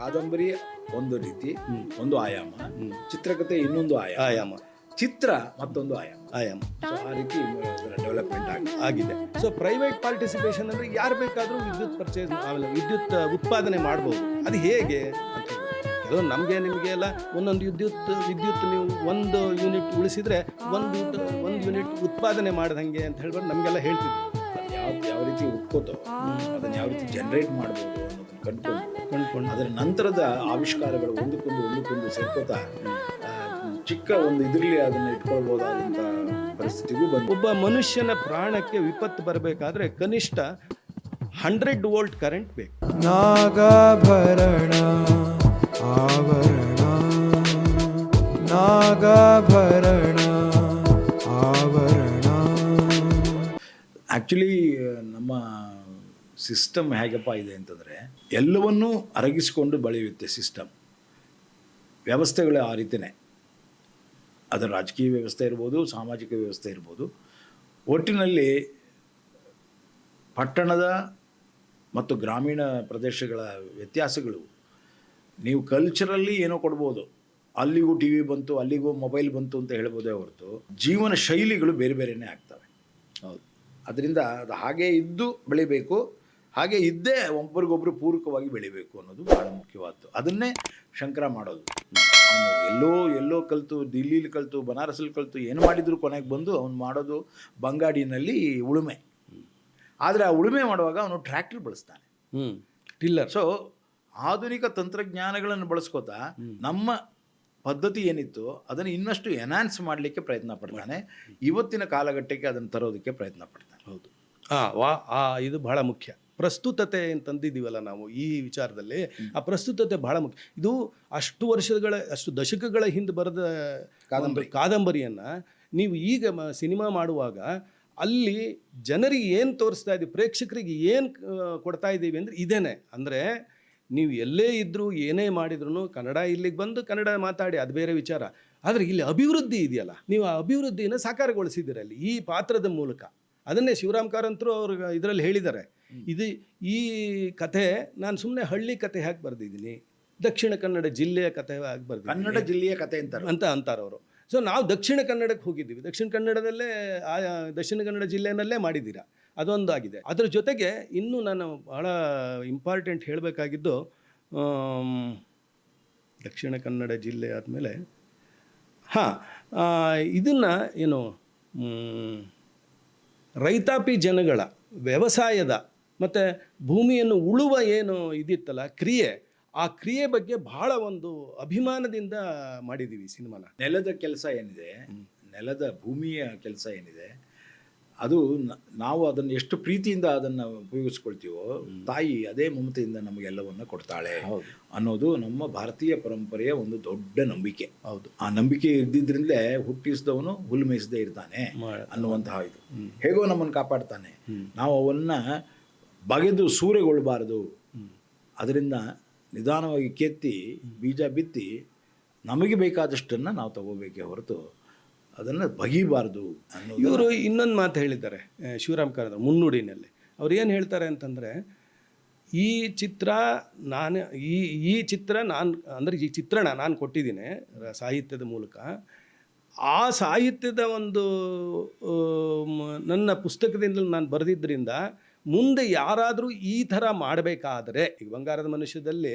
ಕಾದಂಬರಿ ಒಂದು ರೀತಿ, ಒಂದು ಆಯಾಮ, ಚಿತ್ರಕಥೆ ಇನ್ನೊಂದು ಆಯಾಮ, ಚಿತ್ರ ಮತ್ತೊಂದು ಆಯಾಮ. ಸೊ ಆ ರೀತಿ ಡೆವಲಪ್ಮೆಂಟ್ ಆಗಿದೆ. ಸೊ ಪ್ರೈವೇಟ್ ಪಾರ್ಟಿಸಿಪೇಷನ್ ಅಂದರೆ ಯಾರು ಬೇಕಾದರೂ ವಿದ್ಯುತ್ ಪರ್ಚೇಸ್ ಆಮೇಲೆ ವಿದ್ಯುತ್ ಉತ್ಪಾದನೆ ಮಾಡ್ಬೋದು. ಅದು ಹೇಗೆ ಅಂತ ಕೆಲವು ನಮಗೆ ನಿಮಗೆ ಎಲ್ಲ ಒಂದೊಂದು ವಿದ್ಯುತ್ ನೀವು ಒಂದು ಯೂನಿಟ್ ಉಳಿಸಿದರೆ ಒಂದು ಯೂನಿಟ್ ಉತ್ಪಾದನೆ ಮಾಡ್ದಂಗೆ ಅಂತ ಹೇಳ್ಬಿಟ್ಟು ನಮಗೆಲ್ಲ ಹೇಳ್ತಿದ್ವಿ. ಅದು ಯಾವ ರೀತಿ ಉಟ್ಕೋತೋ ಅದನ್ನು ಯಾವ ರೀತಿ ಜನರೇಟ್ ಮಾಡ್ಬೋದು ಅನ್ನೋದನ್ನು ಕಂಡುಕೊಂಡು ಅದರ ನಂತರದ ಆವಿಷ್ಕಾರಗಳು ಒಂದಕ್ಕೊಂದು ಸೇರ್ಕೋತಾ ಚಿಕ್ಕ ಒಂದು ಇದರಲ್ಲಿ ಅದನ್ನು ಇಟ್ಕೊಳ್ಬೋದಾದಂಥ ಪರಿಸ್ಥಿತಿಗೂ ಬಂದು ಒಬ್ಬ ಮನುಷ್ಯನ ಪ್ರಾಣಕ್ಕೆ ವಿಪತ್ತು ಬರಬೇಕಾದ್ರೆ ಕನಿಷ್ಠ 100 ವೋಲ್ಟ್ ಕರೆಂಟ್ ಬೇಕು. ನಾಗಾಭರಣ ಆವರಣ, ನಾಗಾಭರಣ ಆವರಣ. ಆ್ಯಕ್ಚುಲಿ ನಮ್ಮ ಸಿಸ್ಟಮ್ ಹೇಗಪ್ಪ ಇದೆ ಅಂತಂದರೆ ಎಲ್ಲವನ್ನೂ ಅರಗಿಸಿಕೊಂಡು ಬೆಳೆಯುತ್ತೆ ಸಿಸ್ಟಮ್. ವ್ಯವಸ್ಥೆಗಳು ಆ ರೀತಿಯೇ, ಅದರ ರಾಜಕೀಯ ವ್ಯವಸ್ಥೆ ಇರ್ಬೋದು, ಸಾಮಾಜಿಕ ವ್ಯವಸ್ಥೆ ಇರ್ಬೋದು. ಒಟ್ಟಿನಲ್ಲಿ ಪಟ್ಟಣದ ಮತ್ತು ಗ್ರಾಮೀಣ ಪ್ರದೇಶಗಳ ವ್ಯತ್ಯಾಸಗಳು, ನೀವು ಕಲ್ಚರಲ್ಲಿ ಏನೋ ಕೊಡ್ಬೋದು, ಅಲ್ಲಿಗೂ ಟಿ ವಿ ಬಂತು, ಅಲ್ಲಿಗೂ ಮೊಬೈಲ್ ಬಂತು ಅಂತ ಹೇಳ್ಬೋದೇ ಹೊರತು ಜೀವನ ಶೈಲಿಗಳು ಬೇರೆ ಬೇರೆಯೇ ಆಗ್ತವೆ. ಹೌದು, ಅದರಿಂದ ಅದು ಹಾಗೇ ಇದ್ದು ಬೆಳಿಬೇಕು, ಹಾಗೆ ಇದ್ದೇ ಒಬ್ಬರಿಗೊಬ್ಬರು ಪೂರಕವಾಗಿ ಬೆಳಿಬೇಕು ಅನ್ನೋದು ಭಾಳ ಮುಖ್ಯವಾದ್ದು. ಅದನ್ನೇ ಶಂಕರ ಮಾಡೋದು. ಅವನು ಎಲ್ಲೋ ಕಲಿತು, ದಿಲ್ಲಿಲಿ ಕಲಿತು, ಬನಾರಸಲ್ಲಿ ಕಲಿತು, ಏನು ಮಾಡಿದ್ರು ಕೊನೆಗೆ ಬಂದು ಅವನು ಮಾಡೋದು ಬಂಗಾಡಿನಲ್ಲಿ ಉಳುಮೆ. ಆದರೆ ಆ ಉಳುಮೆ ಮಾಡುವಾಗ ಅವನು ಟ್ರ್ಯಾಕ್ಟರ್ ಬಳಸ್ತಾನೆ, ಟಿಲ್ಲರ್. ಸೊ ಆಧುನಿಕ ತಂತ್ರಜ್ಞಾನಗಳನ್ನು ಬಳಸ್ಕೋತಾ ನಮ್ಮ ಪದ್ಧತಿ ಏನಿತ್ತು ಅದನ್ನು ಇನ್ನಷ್ಟು ಎನ್ಹಾನ್ಸ್ ಮಾಡಲಿಕ್ಕೆ ಪ್ರಯತ್ನ ಪಡ್ತಾನೆ. ಇವತ್ತಿನ ಕಾಲಘಟ್ಟಕ್ಕೆ ಅದನ್ನು ತರೋದಕ್ಕೆ ಪ್ರಯತ್ನ ಪಡ್ತಾನೆ. ಹೌದು, ಇದು ಬಹಳ ಮುಖ್ಯ. ಪ್ರಸ್ತುತತೆ ಅಂತಂದಿದ್ದೀವಲ್ಲ ನಾವು ಈ ವಿಚಾರದಲ್ಲಿ, ಆ ಪ್ರಸ್ತುತತೆ ಬಹಳ ಮುಖ್ಯ. ಇದು ಅಷ್ಟು ದಶಕಗಳ ಹಿಂದೆ ಬರೆದ ಕಾದಂಬರಿಯನ್ನು ನೀವು ಈಗ ಸಿನಿಮಾ ಮಾಡುವಾಗ ಅಲ್ಲಿ ಜನರಿಗೆ ಏನು ತೋರಿಸ್ತಾ ಇದ್ದೀವಿ, ಪ್ರೇಕ್ಷಕರಿಗೆ ಏನು ಕೊಡ್ತಾ ಇದ್ದೀವಿ ಅಂದರೆ ಇದೇನೆ. ಅಂದರೆ ನೀವು ಎಲ್ಲೇ ಇದ್ದರೂ ಏನೇ ಮಾಡಿದ್ರು ಕನ್ನಡ ಇಲ್ಲಿಗೆ ಬಂದು ಕನ್ನಡ ಮಾತಾಡಿ, ಅದು ಬೇರೆ ವಿಚಾರ. ಆದರೆ ಇಲ್ಲಿ ಅಭಿವೃದ್ಧಿ ಇದೆಯಲ್ಲ, ನೀವು ಆ ಅಭಿವೃದ್ಧಿಯನ್ನು ಸಾಕಾರಗೊಳಿಸಿದ್ದೀರ ಅಲ್ಲಿ ಈ ಪಾತ್ರದ ಮೂಲಕ. ಅದನ್ನೇ ಶಿವರಾಮ್ ಕಾರಂತರು ಅವರು ಇದರಲ್ಲಿ ಹೇಳಿದ್ದಾರೆ. ಈ ಕಥೆ ನಾನು ಸುಮ್ಮನೆ ಹಳ್ಳಿ ಕಥೆ ಹಾಕಿ ಬರೆದಿದ್ದೀನಿ, ದಕ್ಷಿಣ ಕನ್ನಡ ಜಿಲ್ಲೆಯ ಕಥೆ ಹಾಕಿ ಬರ್ದಿದ್ದೀನಿ, ಕನ್ನಡ ಜಿಲ್ಲೆಯ ಕಥೆ ಅಂತಾರೆ ಅವರು. ಸೊ ನಾವು ದಕ್ಷಿಣ ಕನ್ನಡಕ್ಕೆ ಹೋಗಿದ್ದೀವಿ, ದಕ್ಷಿಣ ಕನ್ನಡದಲ್ಲೇ ದಕ್ಷಿಣ ಕನ್ನಡ ಜಿಲ್ಲೆಯಲ್ಲೇ ಮಾಡಿದ್ದೀರಾ, ಅದೊಂದು ಆಗಿದೆ. ಅದರ ಜೊತೆಗೆ ಇನ್ನೂ ನಾನು ಭಾಳ ಇಂಪಾರ್ಟೆಂಟ್ ಹೇಳಬೇಕಾಗಿದ್ದು, ದಕ್ಷಿಣ ಕನ್ನಡ ಜಿಲ್ಲೆ ಆದಮೇಲೆ ಇದನ್ನು ಏನು ರೈತಾಪಿ ಜನಗಳ ವ್ಯವಸಾಯದ ಮತ್ತು ಭೂಮಿಯನ್ನು ಉಳುವ ಏನು ಇದಿತ್ತಲ್ಲ ಕ್ರಿಯೆ, ಆ ಕ್ರಿಯೆ ಬಗ್ಗೆ ಬಹಳ ಒಂದು ಅಭಿಮಾನದಿಂದ ಮಾಡಿದ್ದೀವಿ ಸಿನಿಮಾನ. ನೆಲದ ಕೆಲಸ ಏನಿದೆ, ನೆಲದ ಭೂಮಿಯ ಕೆಲಸ ಏನಿದೆ, ಅದು ನಾವು ಅದನ್ನು ಎಷ್ಟು ಪ್ರೀತಿಯಿಂದ ಅದನ್ನು ಉಪಯೋಗಿಸ್ಕೊಳ್ತೀವೋ, ತಾಯಿ ಅದೇ ಮಮತೆಯಿಂದ ನಮಗೆಲ್ಲವನ್ನು ಕೊಡ್ತಾಳೆ ಅನ್ನೋದು ನಮ್ಮ ಭಾರತೀಯ ಪರಂಪರೆಯ ಒಂದು ದೊಡ್ಡ ನಂಬಿಕೆ. ಹೌದು, ಆ ನಂಬಿಕೆ ಇದ್ದಿದ್ರಿಂದಲೇ ಹುಟ್ಟಿಸಿದವನು ಹುಲ್ಲು ಮೇಯಿಸದೇ ಇರ್ತಾನೆ ಅನ್ನುವಂತಹ ಇದು ಹೇಗೋ ನಮ್ಮನ್ನು ಕಾಪಾಡ್ತಾನೆ. ನಾವು ಅವನ್ನ ಬಗೆದು ಸೂರೆಗೊಳ್ಳಬಾರದು, ಅದರಿಂದ ನಿಧಾನವಾಗಿ ಕೆತ್ತಿ ಬೀಜ ಬಿತ್ತಿ ನಮಗೆ ಬೇಕಾದಷ್ಟನ್ನು ನಾವು ತಗೋಬೇಕೇ ಹೊರತು ಅದನ್ನು ಬಗೀಬಾರ್ದು ಅನ್ನೋದು. ಇವರು ಇನ್ನೊಂದು ಮಾತು ಹೇಳಿದ್ದಾರೆ ಶಿವರಾಮ್ ಕಾರಂತರು ಮುನ್ನುಡಿನಲ್ಲಿ. ಅವ್ರು ಏನು ಹೇಳ್ತಾರೆ ಅಂತಂದರೆ, ಈ ಚಿತ್ರ ಚಿತ್ರಣ ನಾನು ಕೊಟ್ಟಿದ್ದೀನಿ ಸಾಹಿತ್ಯದ ಮೂಲಕ. ಆ ಸಾಹಿತ್ಯದ ಒಂದು ನನ್ನ ಪುಸ್ತಕದಿಂದ ನಾನು ಬರೆದಿದ್ದರಿಂದ ಮುಂದೆ ಯಾರಾದರೂ ಈ ಥರ ಮಾಡಬೇಕಾದರೆ, ಈಗ ಬಂಗಾರದ ಮನುಷ್ಯದಲ್ಲಿ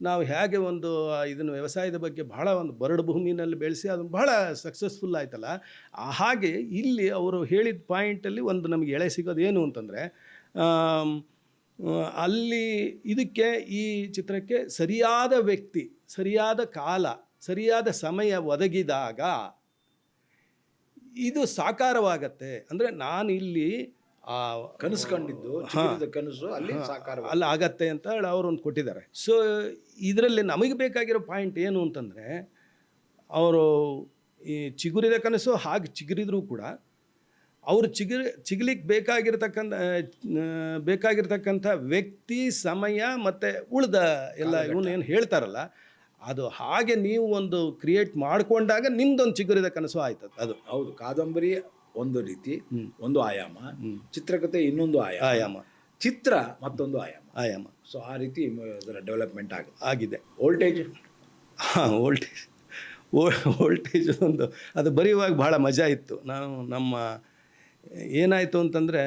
ನಾವು ಹೇಗೆ ಒಂದು ಇದನ್ನು ವ್ಯವಸಾಯದ ಬಗ್ಗೆ ಬಹಳ ಒಂದು ಬರಡು ಭೂಮಿನಲ್ಲಿ ಬೆಳೆಸಿ ಅದನ್ನು ಬಹಳ ಸಕ್ಸಸ್ಫುಲ್ ಆಯ್ತಲ್ಲ, ಹಾಗೆ ಇಲ್ಲಿ ಅವರು ಹೇಳಿದ ಪಾಯಿಂಟಲ್ಲಿ ಒಂದು ನಮಗೆ ಎಳೆ ಸಿಗೋದು ಏನು ಅಂತಂದರೆ, ಅಲ್ಲಿ ಇದಕ್ಕೆ ಈ ಚಿತ್ರಕ್ಕೆ ಸರಿಯಾದ ವ್ಯಕ್ತಿ, ಸರಿಯಾದ ಕಾಲ, ಸರಿಯಾದ ಸಮಯ ಒದಗಿದಾಗ ಇದು ಸಾಕಾರವಾಗತ್ತೆ. ಅಂದರೆ ನಾನು ಇಲ್ಲಿ ಕನಸು ಕಂಡಿದ್ದು ಕನಸು ಅಲ್ಲಿ ಸಾಕಾರ ಅಲ್ಲಿ ಆಗತ್ತೆ ಅಂತ ಅವರು ಒಂದು ಕೊಟ್ಟಿದ್ದಾರೆ. ಸೊ ಇದರಲ್ಲಿ ನಮಗೆ ಬೇಕಾಗಿರೋ ಪಾಯಿಂಟ್ ಏನು ಅಂತಂದರೆ, ಅವರು ಈ ಚಿಗುರಿದ ಕನಸು ಹಾಗೆ ಚಿಗುರಿದ್ರೂ ಕೂಡ ಅವರು ಚಿಗಲಿಕ್ಕೆ ಬೇಕಾಗಿರ್ತಕ್ಕಂಥ ವ್ಯಕ್ತಿ, ಸಮಯ ಮತ್ತು ಉಳಿದ ಎಲ್ಲ ಇವನು ಏನು ಹೇಳ್ತಾರಲ್ಲ, ಅದು ಹಾಗೆ ನೀವು ಒಂದು ಕ್ರಿಯೇಟ್ ಮಾಡಿಕೊಂಡಾಗ ನಿಮ್ದೊಂದು ಚಿಗುರಿದ ಕನಸು ಆಯ್ತದೆ. ಅದು ಹೌದು, ಕಾದಂಬರಿ ಒಂದು ರೀತಿ, ಒಂದು ಆಯಾಮ, ಚಿತ್ರಕಥೆ ಇನ್ನೊಂದು ಆಯಾಮ, ಚಿತ್ರ ಮತ್ತೊಂದು ಆಯಾಮ. ಆಯಾಮ ಸೊ ಆ ರೀತಿ ಅದರ ಡೆವಲಪ್ಮೆಂಟ್ ಆಗುತ್ತೆ. ಆಗಿದೆ. ವೋಲ್ಟೇಜ್ ಹಾಂ, ವೋಲ್ಟೇಜ್ ಒಂದು ಅದು ಬರೆಯುವಾಗ ಭಾಳ ಮಜಾ ಇತ್ತು. ನಮ್ಮ ಏನಾಯಿತು ಅಂತಂದರೆ,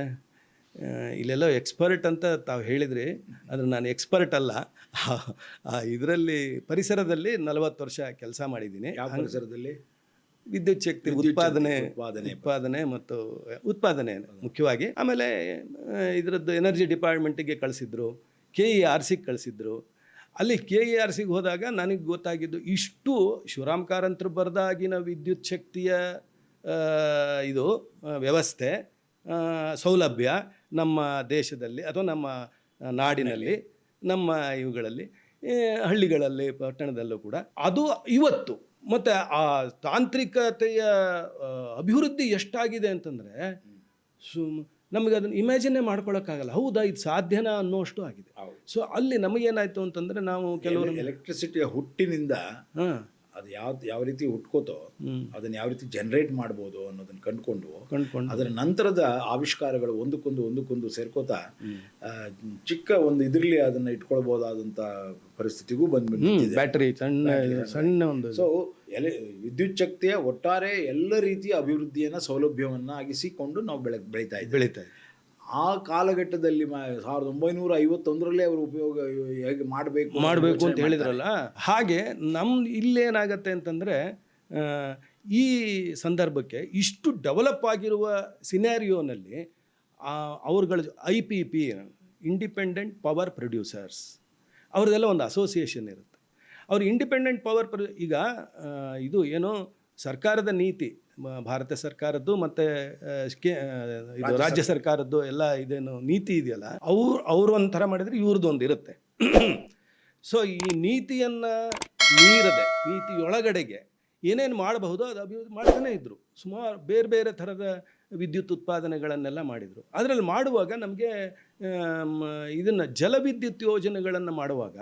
ಇಲ್ಲೆಲ್ಲೋ ಎಕ್ಸ್ಪರ್ಟ್ ಅಂತ ತಾವು ಹೇಳಿದ್ರಿ, ಆದರೆ ನಾನು ಎಕ್ಸ್ಪರ್ಟ್ ಅಲ್ಲ. ಇದರಲ್ಲಿ ಪರಿಸರದಲ್ಲಿ 40 ವರ್ಷ ಕೆಲಸ ಮಾಡಿದ್ದೀನಿ. ಯಾವ ಪರಿಸರದಲ್ಲಿ? ವಿದ್ಯುತ್ ಶಕ್ತಿ ಉತ್ಪಾದನೆ ಮತ್ತು ಉತ್ಪಾದನೆ ಮುಖ್ಯವಾಗಿ. ಆಮೇಲೆ ಇದರದ್ದು ಎನರ್ಜಿ ಡಿಪಾರ್ಟ್ಮೆಂಟಿಗೆ ಕಳಿಸಿದ್ರು, KERC ಕಳಿಸಿದ್ರು. ಅಲ್ಲಿ KERCಗೆ ಹೋದಾಗ ನನಗೆ ಗೊತ್ತಾಗಿದ್ದು, ಇಷ್ಟು ಶಿವರಾಮ್ ಕಾರಂತರು ಬರೆದಾಗಿನ ವಿದ್ಯುತ್ ಶಕ್ತಿಯ ಇದು ವ್ಯವಸ್ಥೆ ಸೌಲಭ್ಯ ನಮ್ಮ ದೇಶದಲ್ಲಿ ಅಥವಾ ನಮ್ಮ ನಾಡಿನಲ್ಲಿ, ನಮ್ಮ ಇವುಗಳಲ್ಲಿ, ಹಳ್ಳಿಗಳಲ್ಲಿ, ಪಟ್ಟಣದಲ್ಲೂ ಕೂಡ ಅದು ಇವತ್ತು. ಮತ್ತು ಆ ತಾಂತ್ರಿಕತೆಯ ಅಭಿವೃದ್ಧಿ ಎಷ್ಟಾಗಿದೆ ಅಂತಂದರೆ ನಮಗೆ ಅದನ್ನು ಇಮ್ಯಾಜಿನೇ ಮಾಡ್ಕೊಳ್ಳೋಕ್ಕಾಗಲ್ಲ. ಹೌದಾ, ಇದು ಸಾಧ್ಯನಾ ಅನ್ನೋಷ್ಟು ಆಗಿದೆ. ಸೊ ಅಲ್ಲಿ ನಮಗೇನಾಯಿತು ಅಂತಂದರೆ, ನಾವು ಕೆಲವರು ಎಲೆಕ್ಟ್ರಿಸಿಟಿಯ ಹುಟ್ಟಿನಿಂದ ಅದು ಯಾವ ರೀತಿ ಹುಟ್ಕೋತೋ ಅದನ್ನು ಯಾವ ರೀತಿ ಜನರೇಟ್ ಮಾಡ್ಬೋದು ಅನ್ನೋದನ್ನು ಕಂಡುಕೊಂಡು ಅದರ ನಂತರದ ಆವಿಷ್ಕಾರಗಳು ಒಂದಕ್ಕೊಂದು ಸೇರ್ಕೋತಾ ಚಿಕ್ಕ ಒಂದು ಇದರಲ್ಲಿ ಅದನ್ನು ಇಟ್ಕೊಳ್ಬೋದಾದಂಥ ಪರಿಸ್ಥಿತಿಗೂ ಬಂದ್ಬಿಟ್ಟಿದೆ. ಬ್ಯಾಟರಿ ಸಣ್ಣ ಒಂದು. ಸೊ ವಿದ್ಯುತ್ ಶಕ್ತಿಯ ಒಟ್ಟಾರೆ ಎಲ್ಲ ರೀತಿಯ ಅಭಿವೃದ್ಧಿಯನ್ನು ಸೌಲಭ್ಯವನ್ನು ಆಗಿಸಿಕೊಂಡು ನಾವು ಬೆಳೀತಾ ಇದ್ದೀವಿ. ಆ ಕಾಲಘಟ್ಟದಲ್ಲಿ 1951 ಅವರು ಉಪಯೋಗ ಹೇಗೆ ಮಾಡಬೇಕು ಅಂತ ಹೇಳಿದ್ರಲ್ಲ, ಹಾಗೆ ಇಲ್ಲೇನಾಗತ್ತೆ ಅಂತಂದರೆ, ಈ ಸಂದರ್ಭಕ್ಕೆ ಇಷ್ಟು ಡೆವಲಪ್ ಆಗಿರುವ ಸಿನಾರಿಯೋನಲ್ಲಿ ಅವ್ರುಗಳ IPP, ಇಂಡಿಪೆಂಡೆಂಟ್ ಪವರ್ ಪ್ರೊಡ್ಯೂಸರ್ಸ್, ಅವ್ರದ್ದೆಲ್ಲ ಒಂದು ಅಸೋಸಿಯೇಷನ್ ಇರುತ್ತೆ. ಅವ್ರು ಇಂಡಿಪೆಂಡೆಂಟ್ ಪವರ್ ಈಗ ಇದು ಏನೋ ಸರ್ಕಾರದ ನೀತಿ, ಭಾರತ ಸರ್ಕಾರದ್ದು ಮತ್ತು ಇದು ರಾಜ್ಯ ಸರ್ಕಾರದ್ದು ಎಲ್ಲ ಇದೇನು ನೀತಿ ಇದೆಯಲ್ಲ, ಅವರು ಒಂಥರ ಮಾಡಿದರೆ ಇವ್ರದ್ದೊಂದು ಇರುತ್ತೆ. ಸೊ ಈ ನೀತಿಯನ್ನು ಮೀರದೆ ನೀತಿಯೊಳಗಡೆಗೆ ಏನೇನು ಮಾಡಬಹುದು ಅದು ಅಭಿವೃದ್ಧಿ ಮಾಡ್ತಾನೆ ಇದ್ದರು. ಸುಮಾರು ಬೇರೆ ಬೇರೆ ಥರದ ವಿದ್ಯುತ್ ಉತ್ಪಾದನೆಗಳನ್ನೆಲ್ಲ ಮಾಡಿದರು. ಅದರಲ್ಲಿ ಮಾಡುವಾಗ ನಮಗೆ ಇದನ್ನು ಜಲವಿದ್ಯುತ್ ಯೋಜನೆಗಳನ್ನು ಮಾಡುವಾಗ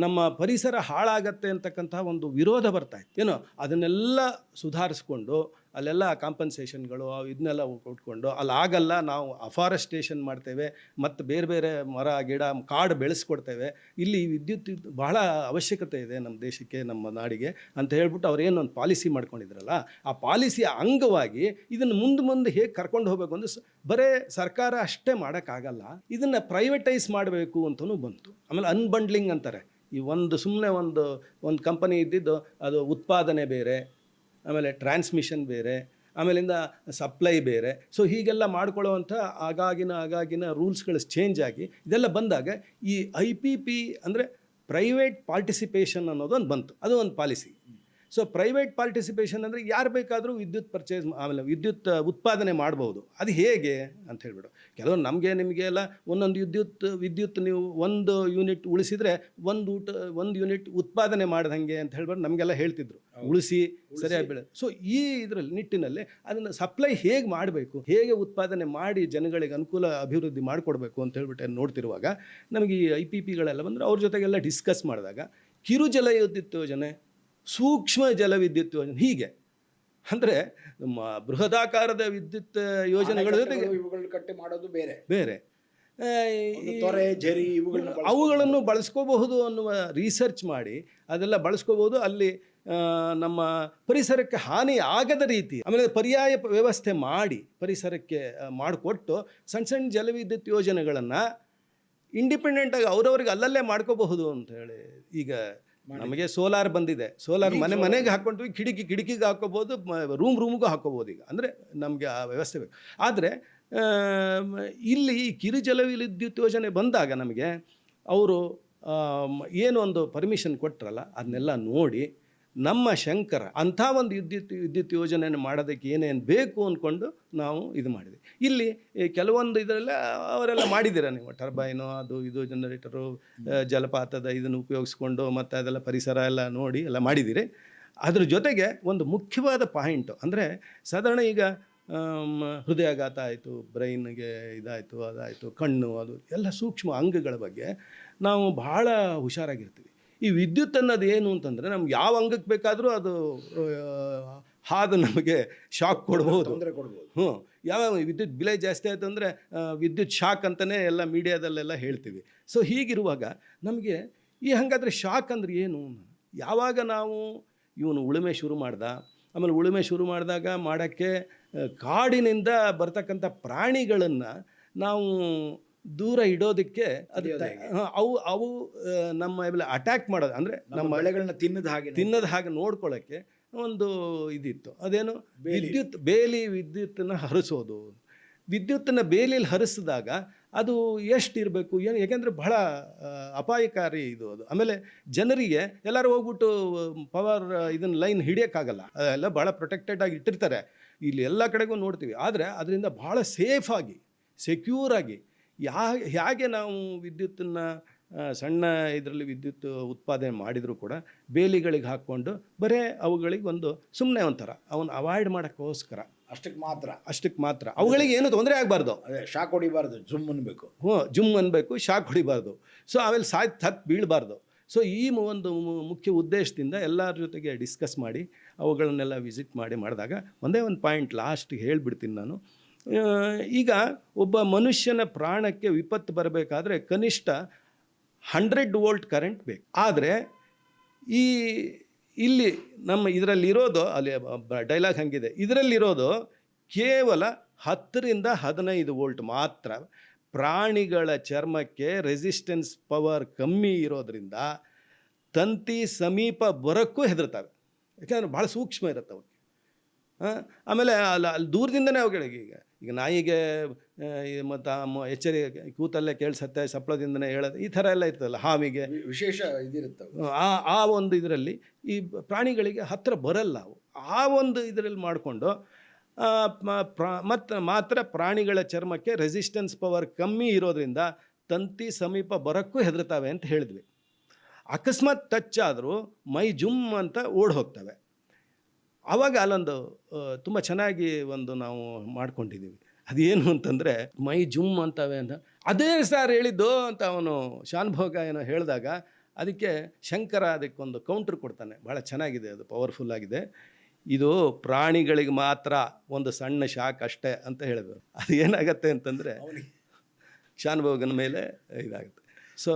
ನಮ್ಮ ಪರಿಸರ ಹಾಳಾಗತ್ತೆ ಅಂತಕ್ಕಂಥ ಒಂದು ವಿರೋಧ ಬರ್ತಾಯಿತ್ತು. ಏನೋ ಅದನ್ನೆಲ್ಲ ಸುಧಾರಿಸ್ಕೊಂಡು ಅಲ್ಲೆಲ್ಲ ಕಾಂಪನ್ಸೇಷನ್ಗಳು ಇದನ್ನೆಲ್ಲ ಕೊಟ್ಕೊಂಡು ಅಲ್ಲಿ ಆಗಲ್ಲ, ನಾವು ಅಫಾರೆಸ್ಟೇಷನ್ ಮಾಡ್ತೇವೆ ಮತ್ತು ಬೇರೆ ಬೇರೆ ಮರ ಗಿಡ ಕಾಡು ಬೆಳೆಸ್ಕೊಡ್ತೇವೆ, ಇಲ್ಲಿ ವಿದ್ಯುತ್ ಬಹಳ ಅವಶ್ಯಕತೆ ಇದೆ ನಮ್ಮ ದೇಶಕ್ಕೆ, ನಮ್ಮ ನಾಡಿಗೆ ಅಂತ ಹೇಳ್ಬಿಟ್ಟು ಅವ್ರು ಏನೊಂದು ಪಾಲಿಸಿ ಮಾಡ್ಕೊಂಡಿದ್ರಲ್ಲ, ಆ ಪಾಲಿಸಿಯ ಅಂಗವಾಗಿ ಇದನ್ನು ಮುಂದೆ ಹೇಗೆ ಕರ್ಕೊಂಡು ಹೋಗಬೇಕು ಅಂದರೆ ಬರೇ ಸರ್ಕಾರ ಅಷ್ಟೇ ಮಾಡೋಕ್ಕಾಗಲ್ಲ, ಇದನ್ನು ಪ್ರೈವೇಟೈಸ್ ಮಾಡಬೇಕು ಅಂತಲೂ ಬಂತು. ಆಮೇಲೆ ಅನ್ಬಂಡ್ಲಿಂಗ್ ಅಂತಾರೆ. ಈ ಸುಮ್ಮನೆ ಒಂದು ಕಂಪನಿ ಇದ್ದಿದ್ದು ಅದು ಉತ್ಪಾದನೆ ಬೇರೆ, ಆಮೇಲೆ ಟ್ರಾನ್ಸ್ಮಿಷನ್ ಬೇರೆ, ಆಮೇಲಿಂದ ಸಪ್ಲೈ ಬೇರೆ. ಸೊ ಹೀಗೆಲ್ಲ ಮಾಡ್ಕೊಳ್ಳೋವಂಥ ಆಗಾಗಿನ ರೂಲ್ಸ್ಗಳು ಚೇಂಜ್ ಆಗಿ ಇದೆಲ್ಲ ಬಂದಾಗ ಈ IPP ಅಂದರೆ ಪ್ರೈವೇಟ್ ಪಾರ್ಟಿಸಿಪೇಷನ್ ಅನ್ನೋದೊಂದು ಬಂತು. ಅದು ಒಂದು ಪಾಲಿಸಿ. ಸೊ ಪ್ರೈವೇಟ್ ಪಾರ್ಟಿಸಿಪೇಷನ್ ಅಂದರೆ ಯಾರು ಬೇಕಾದರೂ ವಿದ್ಯುತ್ ಪರ್ಚೇಸ್ ಆಮೇಲೆ ವಿದ್ಯುತ್ ಉತ್ಪಾದನೆ ಮಾಡ್ಬೋದು. ಅದು ಹೇಗೆ ಅಂತ ಹೇಳ್ಬಿಟ್ಟು ಕೆಲವರು ನಿಮಗೆ ಎಲ್ಲ ಒಂದೊಂದು ವಿದ್ಯುತ್ ನೀವು 1 ಯೂನಿಟ್ ಉಳಿಸಿದರೆ 1 ಯೂನಿಟ್ ಉತ್ಪಾದನೆ ಮಾಡ್ದಂಗೆ ಅಂತ ಹೇಳ್ಬಿಟ್ಟು ನಮಗೆಲ್ಲ ಹೇಳ್ತಿದ್ರು, ಉಳಿಸಿ ಸರಿಯಾಗಿ ಬೆಳೆ. ಸೊ ಈ ಇದರಲ್ಲಿ ನಿಟ್ಟಿನಲ್ಲಿ ಅದನ್ನು ಸಪ್ಲೈ ಹೇಗೆ ಮಾಡಬೇಕು, ಹೇಗೆ ಉತ್ಪಾದನೆ ಮಾಡಿ ಜನಗಳಿಗೆ ಅನುಕೂಲ ಅಭಿವೃದ್ಧಿ ಮಾಡಿಕೊಡ್ಬೇಕು ಅಂತ ಹೇಳ್ಬಿಟ್ಟು ನೋಡ್ತಿರುವಾಗ ನಮಗೆ ಈ IPPಗಳೆಲ್ಲ ಬಂದರೆ ಅವ್ರ ಜೊತೆಗೆಲ್ಲ ಡಿಸ್ಕಸ್ ಮಾಡಿದಾಗ ಕಿರು ಜಲ ವಿದ್ಯುತ್ ಯೋಜನೆ, ಸೂಕ್ಷ್ಮ ಜಲವಿದ್ಯುತ್ ಯೋಜನೆ, ಹೀಗೆ ಅಂದರೆ ನಮ್ಮ ಬೃಹದಾಕಾರದ ವಿದ್ಯುತ್ ಯೋಜನೆಗಳ ಜೊತೆಗೆ ಕಟ್ಟೆ ಮಾಡೋದು ಬೇರೆ ಅವುಗಳನ್ನು ಬಳಸ್ಕೋಬಹುದು ಅನ್ನುವ ರಿಸರ್ಚ್ ಮಾಡಿ ಅದೆಲ್ಲ ಬಳಸ್ಕೋಬಹುದು. ಅಲ್ಲಿ ನಮ್ಮ ಪರಿಸರಕ್ಕೆ ಹಾನಿ ಆಗದ ರೀತಿ ಆಮೇಲೆ ಪರ್ಯಾಯ ವ್ಯವಸ್ಥೆ ಮಾಡಿ ಪರಿಸರಕ್ಕೆ ಮಾಡಿಕೊಟ್ಟು ಸಣ್ಣ ಜಲವಿದ್ಯುತ್ ಯೋಜನೆಗಳನ್ನು ಇಂಡಿಪೆಂಡೆಂಟಾಗಿ ಅವ್ರವ್ರಿಗೆ ಅಲ್ಲಲ್ಲೇ ಮಾಡ್ಕೋಬಹುದು ಅಂತ ಹೇಳಿ. ಈಗ ನಮಗೆ ಸೋಲಾರ್ ಬಂದಿದೆ, ಸೋಲಾರ್ ಮನೆಗೆ ಹಾಕ್ಕೊಂಡ್ವಿ, ಕಿಟಕಿಗೆ ಹಾಕೋಬೋದು, ರೂಮ್ಗೂ ಹಾಕೋಬೋದು. ಈಗ ಅಂದರೆ ನಮಗೆ ಆ ವ್ಯವಸ್ಥೆ ಬೇಕು. ಆದರೆ ಇಲ್ಲಿ ಕಿರು ಜಲವಿದ್ಯುತ್ ಯೋಜನೆ ಬಂದಾಗ ನಮಗೆ ಅವರು ಏನು ಒಂದು ಪರ್ಮಿಷನ್ ಕೊಟ್ಟರಲ್ಲ, ಅದನ್ನೆಲ್ಲ ನೋಡಿ ನಮ್ಮ ಶಂಕರ ಅಂಥ ಒಂದು ವಿದ್ಯುತ್ ಯೋಜನೆಯನ್ನು ಮಾಡೋದಕ್ಕೆ ಏನೇನು ಬೇಕು ಅಂದ್ಕೊಂಡು ನಾವು ಇದು ಮಾಡಿದ್ವಿ. ಇಲ್ಲಿ ಕೆಲವೊಂದು ಇದರೆಲ್ಲ ಅವರೆಲ್ಲ ಮಾಡಿದ್ದೀರ ನೀವು, ಟರ್ಬೈನು ಅದು ಇದು ಜನರೇಟರು ಜಲಪಾತದ ಇದನ್ನು ಉಪಯೋಗಿಸ್ಕೊಂಡು ಮತ್ತು ಅದೆಲ್ಲ ಪರಿಸರ ಎಲ್ಲ ನೋಡಿ ಎಲ್ಲ ಮಾಡಿದ್ದೀರಿ. ಅದ್ರ ಜೊತೆಗೆ ಒಂದು ಮುಖ್ಯವಾದ ಪಾಯಿಂಟು ಅಂದರೆ ಸಾಧಾರಣ ಈಗ ಹೃದಯಾಘಾತ ಆಯಿತು, ಬ್ರೈನ್ಗೆ ಇದಾಯಿತು, ಅದಾಯಿತು, ಕಣ್ಣು, ಅದು ಎಲ್ಲ ಸೂಕ್ಷ್ಮ ಅಂಗಗಳ ಬಗ್ಗೆ ನಾವು ಭಾಳ ಹುಷಾರಾಗಿರ್ತೀವಿ. ಈ ವಿದ್ಯುತ್ ಅನ್ನೋದು ಏನು ಅಂತಂದರೆ ನಮ್ಗೆ ಯಾವ ಅಂಗಕ್ಕೆ ಬೇಕಾದರೂ ಅದು ಅದು ನಮಗೆ ಶಾಕ್ ಕೊಡ್ಬೋದು. ತೊಂದರೆ ಕೊಡ್ಬೋದು. ಯಾವಾಗ ವಿದ್ಯುತ್ ಬಿಲೆ ಜಾಸ್ತಿ ಆಯಿತು ಅಂದರೆ ವಿದ್ಯುತ್ ಶಾಕ್ ಅಂತಲೇ ಎಲ್ಲ ಮೀಡಿಯಾದಲ್ಲೆಲ್ಲ ಹೇಳ್ತೀವಿ. ಸೊ ಹೀಗಿರುವಾಗ ನಮಗೆ ಹಾಗಾದರೆ ಶಾಕ್ ಅಂದ್ರೆ ಏನು? ಯಾವಾಗ ನಾವು ಇವನು ಉಳುಮೆ ಶುರು ಮಾಡ್ದ, ಆಮೇಲೆ ಉಳುಮೆ ಶುರು ಮಾಡಿದಾಗ ಮಾಡೋಕ್ಕೆ ಕಾಡಿನಿಂದ ಬರ್ತಕ್ಕಂಥ ಪ್ರಾಣಿಗಳನ್ನು ನಾವು ದೂರ ಇಡೋದಕ್ಕೆ ಅದು ಅವು ನಮ್ಮ ಮೇಲೆ ಅಟ್ಯಾಕ್ ಮಾಡೋದು, ಅಂದರೆ ನಮ್ಮ ಬೆಳೆಗಳನ್ನ ತಿನ್ನದ ಹಾಗೆ ನೋಡ್ಕೊಳ್ಳೋಕ್ಕೆ ಒಂದು ಇದಿತ್ತು. ಅದೇನು ವಿದ್ಯುತ್ತನ್ನು ಹರಿಸೋದು. ವಿದ್ಯುತ್ತನ್ನು ಬೇಲಿಯಲ್ಲಿ ಹರಿಸಿದಾಗ ಅದು ಎಷ್ಟು ಇರಬೇಕು ಏನು, ಯಾಕೆಂದರೆ ಬಹಳ ಅಪಾಯಕಾರಿ ಇದು ಅದು. ಆಮೇಲೆ ಜನರಿಗೆ ಎಲ್ಲರೂ ಹೋಗ್ಬಿಟ್ಟು ಪವರ್ ಇದನ್ನು ಲೈನ್ ಹಿಡಿಯೋಕ್ಕಾಗಲ್ಲ, ಎಲ್ಲ ಭಾಳ ಪ್ರೊಟೆಕ್ಟೆಡ್ ಆಗಿ ಇಟ್ಟಿರ್ತಾರೆ. ಇಲ್ಲಿ ಎಲ್ಲ ಕಡೆಗೂ ನೋಡ್ತೀವಿ. ಆದರೆ ಅದರಿಂದ ಭಾಳ ಸೇಫಾಗಿ ಸೆಕ್ಯೂರಾಗಿ ಹೇಗೆ ನಾವು ವಿದ್ಯುತ್ತನ್ನು ಸಣ್ಣ ಇದರಲ್ಲಿ ವಿದ್ಯುತ್ ಉತ್ಪಾದನೆ ಮಾಡಿದರೂ ಕೂಡ ಬೇಲಿಗಳಿಗೆ ಹಾಕ್ಕೊಂಡು ಬರೇ ಅವುಗಳಿಗೆ ಒಂದು ಸುಮ್ಮನೆ ಒಂಥರ ಅವನು ಅವಾಯ್ಡ್ ಮಾಡೋಕ್ಕೋಸ್ಕರ ಅಷ್ಟಕ್ಕೆ ಮಾತ್ರ ಅವುಗಳಿಗೆ ಏನು ತೊಂದರೆ ಆಗಬಾರ್ದು, ಶಾಕ್ ಹೊಡಿಬಾರ್ದು, ಜುಮ್ ಅನ್ಬೇಕು. ಜುಮ್ ಅನ್ಬೇಕು, ಶಾಕ್ ಹೊಡಿಬಾರ್ದು. ಸೊ ಆಮೇಲೆ ಹತ್ತು ಬೀಳಬಾರ್ದು. ಸೊ ಈ ಒಂದು ಮುಖ್ಯ ಉದ್ದೇಶದಿಂದ ಎಲ್ಲರ ಜೊತೆಗೆ ಡಿಸ್ಕಸ್ ಮಾಡಿ ಅವುಗಳನ್ನೆಲ್ಲ ವಿಸಿಟ್ ಮಾಡಿದಾಗ ಒಂದೇ ಒಂದು ಪಾಯಿಂಟ್ ಲಾಸ್ಟಿಗೆ ಹೇಳಿಬಿಡ್ತೀನಿ ನಾನು. ಈಗ ಒಬ್ಬ ಮನುಷ್ಯನ ಪ್ರಾಣಕ್ಕೆ ವಿಪತ್ತು ಬರಬೇಕಾದ್ರೆ ಕನಿಷ್ಠ 100 ವೋಲ್ಟ್ ಕರೆಂಟ್ ಬೇಕು. ಆದರೆ ಇಲ್ಲಿ ನಮ್ಮ ಇದರಲ್ಲಿರೋದು, ಅಲ್ಲಿ ಡೈಲಾಗ್ ಹಂಗಿದೆ, ಇದರಲ್ಲಿರೋದು ಕೇವಲ 10 ರಿಂದ 15 ವೋಲ್ಟ್ ಮಾತ್ರ. ಪ್ರಾಣಿಗಳ ಚರ್ಮಕ್ಕೆ ರೆಸಿಸ್ಟೆನ್ಸ್ ಪವರ್ ಕಮ್ಮಿ ಇರೋದ್ರಿಂದ ತಂತಿ ಸಮೀಪ ಬರೋಕ್ಕೂ ಹೆದರ್ತಾವೆ, ಯಾಕೆಂದರೆ ಭಾಳ ಸೂಕ್ಷ್ಮ ಇರುತ್ತೆ ಅವಕ್ಕೆ. ಆಮೇಲೆ ಅಲ್ಲಿ ದೂರದಿಂದನೇ ಅವುಗಳಿಗೆ ಈಗ ನಾಯಿಗೆ ಮತ್ತು ಎಚ್ಚರಿ ಕೂತಲ್ಲೇ ಕೇಳಿಸತ್ತೆ, ಸಪ್ಪಳದಿಂದನೇ ಹೇಳೋದು, ಈ ಥರ ಎಲ್ಲ ಇರ್ತದಲ್ಲ. ಹಾವಿಗೆ ವಿಶೇಷ ಇದಿರುತ್ತೆ. ಆ ಒಂದು ಇದರಲ್ಲಿ ಈ ಪ್ರಾಣಿಗಳಿಗೆ ಹತ್ತಿರ ಬರಲ್ಲ ಅವು. ಆ ಒಂದು ಇದರಲ್ಲಿ ಮಾಡಿಕೊಂಡು ಮಾತ್ರ ಪ್ರಾಣಿಗಳ ಚರ್ಮಕ್ಕೆ ರೆಸಿಸ್ಟೆನ್ಸ್ ಪವರ್ ಕಮ್ಮಿ ಇರೋದ್ರಿಂದ ತಂತಿ ಸಮೀಪ ಬರೋಕ್ಕೂ ಹೆದರ್ತಾವೆ ಅಂತ ಹೇಳಿದ್ವಿ. ಅಕಸ್ಮಾತ್ ಟಚ್ ಆದರೂ ಮೈ ಜುಮ್ ಅಂತ ಓಡ್ ಹೋಗ್ತವೆ. ಆವಾಗ ಅಲ್ಲೊಂದು ತುಂಬ ಚೆನ್ನಾಗಿ ಒಂದು ನಾವು ಮಾಡ್ಕೊಂಡಿದ್ದೀವಿ. ಅದೇನು ಅಂತಂದರೆ ಮೈ ಜುಮ್ ಅಂತವೆ ಅಂತ. ಅದೇ ಸರ್ ಹೇಳಿದ್ದು ಅಂತ ಅವನು ಶಾನ್ಭೋಗ ಏನೋ ಹೇಳಿದಾಗ ಅದಕ್ಕೆ ಶಂಕರ ಅದಕ್ಕೊಂದು ಕೌಂಟ್ರ್ ಕೊಡ್ತಾನೆ. ಭಾಳ ಚೆನ್ನಾಗಿದೆ, ಅದು ಪವರ್ಫುಲ್ ಆಗಿದೆ. ಇದು ಪ್ರಾಣಿಗಳಿಗೆ ಮಾತ್ರ ಒಂದು ಸಣ್ಣ ಶಾಕ್ ಅಷ್ಟೇ ಅಂತ ಹೇಳಿದ್ರು. ಅದು ಏನಾಗತ್ತೆ ಅಂತಂದರೆ ಶಾನ್ಭೋಗನ ಮೇಲೆ ಇದಾಗುತ್ತೆ. ಸೊ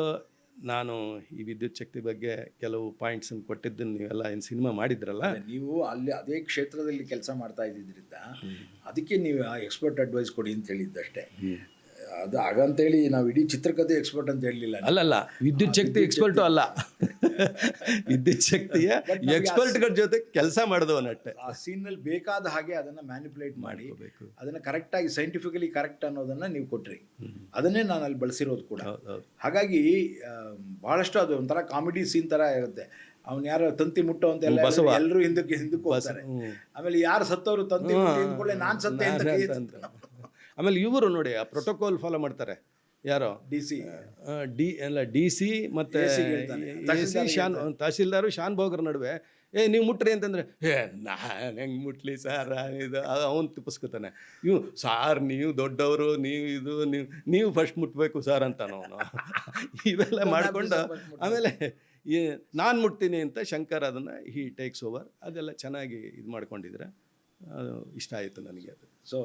ನಾನು ಈ ವಿದ್ಯುತ್ ಶಕ್ತಿ ಬಗ್ಗೆ ಕೆಲವು ಪಾಯಿಂಟ್ಸನ್ನು ಕೊಟ್ಟಿದ್ದನ್ನು ನೀವೆಲ್ಲ ಏನು ಸಿನಿಮಾ ಮಾಡಿದ್ರಲ್ಲ, ನೀವು ಅಲ್ಲಿ ಅದೇ ಕ್ಷೇತ್ರದಲ್ಲಿ ಕೆಲಸ ಮಾಡ್ತಾ ಇದ್ದಿದ್ದರಿಂದ ಅದಕ್ಕೆ ನೀವು ಎಕ್ಸ್ಪರ್ಟ್ ಅಡ್ವೈಸ್ ಕೊಡಿ ಅಂತ ಹೇಳಿದ್ದಷ್ಟೇ. ಅದು ಹಾಗಂತೇಳಿ ನಾವು ಇಡೀ ಚಿತ್ರಕಥೆ ಎಕ್ಸ್ಪರ್ಟ್ ಅಂತ ಹೇಳಲಿಲ್ಲ. ಅಲ್ಲಲ್ಲ, ವಿದ್ಯುತ್ ಶಕ್ತಿ ಎಕ್ಸ್ಪರ್ಟು ಅಲ್ಲ, ವಿದ್ಯುತ್ ಶಕ್ತಿಯ ಎಕ್ಸ್ಪರ್ಟ್ಗಳ ಜೊತೆ ಕೆಲಸ ಮಾಡಿದವನಟ್ಟೆ. ಆ ಸೀನ್ನಲ್ಲಿ ಬೇಕಾದ ಹಾಗೆ ಅದನ್ನು ಮ್ಯಾನಿಪುಲೇಟ್ ಮಾಡಿ ಅದನ್ನು ಕರೆಕ್ಟಾಗಿ ಸೈಂಟಿಫಿಕಲಿ ಕರೆಕ್ಟ್ ಅನ್ನೋದನ್ನು ನೀವು ಕೊಟ್ರಿ. ಅದನ್ನೇ ನಾನು ಅಲ್ಲಿ ಬಳಸಿರೋದು ಕೂಡ. ಹಾಗಾಗಿ ಭಾಳಷ್ಟು ಅದು ಒಂಥರ ಕಾಮಿಡಿ ಸೀನ್ ಥರ ಇರುತ್ತೆ. ಅವ್ನು ಯಾರು ತಂತಿ ಮುಟ್ಟೋ ಅಂತ ಎಲ್ಲರೂ ಹಿಂದಕ್ಕೆ ಹೋಗ್ತಾರೆ. ಆಮೇಲೆ ಯಾರು ಸತ್ತವರು ತಂತಿ ಹಿಂದ್ಕೊಳ್ಳೆ ನಾನು ಸತ್ತೆ ಅಂತ. ಆಮೇಲೆ ಇವರು ನೋಡಿ ಆ ಪ್ರೋಟೋಕಾಲ್ ಫಾಲೋ ಮಾಡ್ತಾರೆ. ಯಾರೋ ಡಿ ಸಿ ಮತ್ತು ತಹಸೀಲ್ದಾರು ಶಾನ್ಭೋಗರ ನಡುವೆ ನೀವು ಮುಟ್ರಿ ಅಂತಂದರೆ ನಾನು ಹೆಂಗೆ ಮುಟ್ಲಿ ಸರ್, ಇದು ಅವನು ತಿಪ್ಪಿಸ್ಕೊತಾನೆ. ಸಾರ್ ನೀವು ದೊಡ್ಡವರು, ನೀವು ಫಸ್ಟ್ ಮುಟ್ಬೇಕು ಸರ್ ಅಂತಾನು ಅವನು. ಇವೆಲ್ಲ ಮಾಡಿಕೊಂಡು ಆಮೇಲೆ ನಾನು ಮುಟ್ತೀನಿ ಅಂತ ಶಂಕರ್ ಅದನ್ನು ಟೇಕ್ಸ್ ಓವರ್. ಅದೆಲ್ಲ ಚೆನ್ನಾಗಿ ಇದು ಮಾಡ್ಕೊಂಡಿದ್ರೆ ಅದು ಇಷ್ಟ ಆಯಿತು ನನಗೆ. ಅದು ಸೊ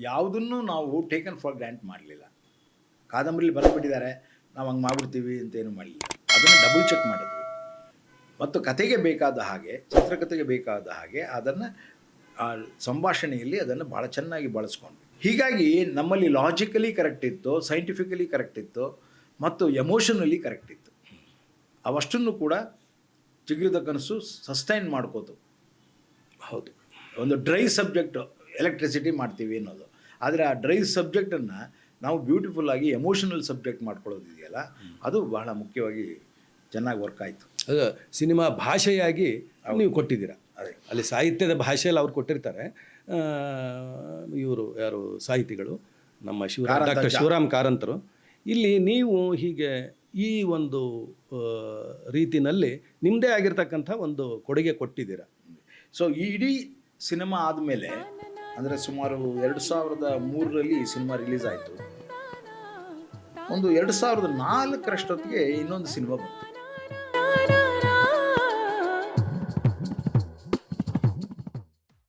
ಯಾವುದನ್ನು ನಾವು ಟೇಕನ್ ಫಾರ್ ಗ್ರಾಂಟ್ ಮಾಡಲಿಲ್ಲ. ಕಾದಂಬರಿಲಿ ಬರೆದ್ಬಿಟ್ಟಿದ್ದಾರೆ, ನಾವು ಹಂಗೆ ಮಾಡ್ಬಿಡ್ತೀವಿ ಅಂತೇನು ಮಾಡಲಿಲ್ಲ. ಅದನ್ನು ಡಬಲ್ ಚೆಕ್ ಮಾಡಿದ್ವಿ ಮತ್ತು ಕತೆಗೆ ಬೇಕಾದ ಹಾಗೆ, ಚಿತ್ರಕಥೆಗೆ ಬೇಕಾದ ಹಾಗೆ ಅದನ್ನು ಸಂಭಾಷಣೆಯಲ್ಲಿ ಅದನ್ನು ಭಾಳ ಚೆನ್ನಾಗಿ ಬಳಸ್ಕೊಂಡ್ವಿ. ಹೀಗಾಗಿ ನಮ್ಮಲ್ಲಿ ಲಾಜಿಕಲಿ ಕರೆಕ್ಟ್ ಇತ್ತು, ಸೈಂಟಿಫಿಕಲಿ ಕರೆಕ್ಟ್ ಇತ್ತು ಮತ್ತು ಎಮೋಷನಲಿ ಕರೆಕ್ಟ್ ಇತ್ತು. ಅವಷ್ಟನ್ನು ಕೂಡ ಚಿಗುರಿದ ಕನಸು ಸಸ್ಟೈನ್ ಮಾಡ್ಕೋತು. ಹೌದು, ಒಂದು ಡ್ರೈ ಸಬ್ಜೆಕ್ಟು ಎಲೆಕ್ಟ್ರಿಸಿಟಿ ಮಾಡ್ತೀವಿ ಅನ್ನೋದು, ಆದರೆ ಆ ಡ್ರೈ ಸಬ್ಜೆಕ್ಟನ್ನು ನಾವು ಬ್ಯೂಟಿಫುಲ್ಲಾಗಿ ಎಮೋಷನಲ್ ಸಬ್ಜೆಕ್ಟ್ ಮಾಡ್ಕೊಳ್ಳೋದಿದೆಯಲ್ಲ, ಅದು ಬಹಳ ಮುಖ್ಯವಾಗಿ ಚೆನ್ನಾಗಿ ವರ್ಕ್ ಆಯಿತು. ಅದು ಸಿನಿಮಾ ಭಾಷೆಯಾಗಿ ನೀವು ಕೊಟ್ಟಿದ್ದೀರಾ. ಅದೇ ಅಲ್ಲಿ ಸಾಹಿತ್ಯದ ಭಾಷೆಯಲ್ಲಿ ಅವ್ರು ಕೊಟ್ಟಿರ್ತಾರೆ. ಇವರು ಯಾರು ಸಾಹಿತಿಗಳು, ನಮ್ಮ ಡಾಕ್ಟರ್ ಶಿವರಾಮ್ ಕಾರಂತರು. ಇಲ್ಲಿ ನೀವು ಹೀಗೆ ಈ ಒಂದು ರೀತಿನಲ್ಲಿ ನಿಮ್ಮದೇ ಆಗಿರ್ತಕ್ಕಂಥ ಒಂದು ಕೊಡುಗೆ ಕೊಟ್ಟಿದ್ದೀರಾ. ಸೊ ಈ ಇಡೀ ಸಿನಿಮಾ ಆದಮೇಲೆ ಅಂದರೆ ಸುಮಾರು 2003ರಲ್ಲಿ ಈ ಸಿನಿಮಾ ರಿಲೀಸ್ ಆಯಿತು. ಒಂದು 2004 ಇನ್ನೊಂದು ಸಿನಿಮಾ ಬಂತು.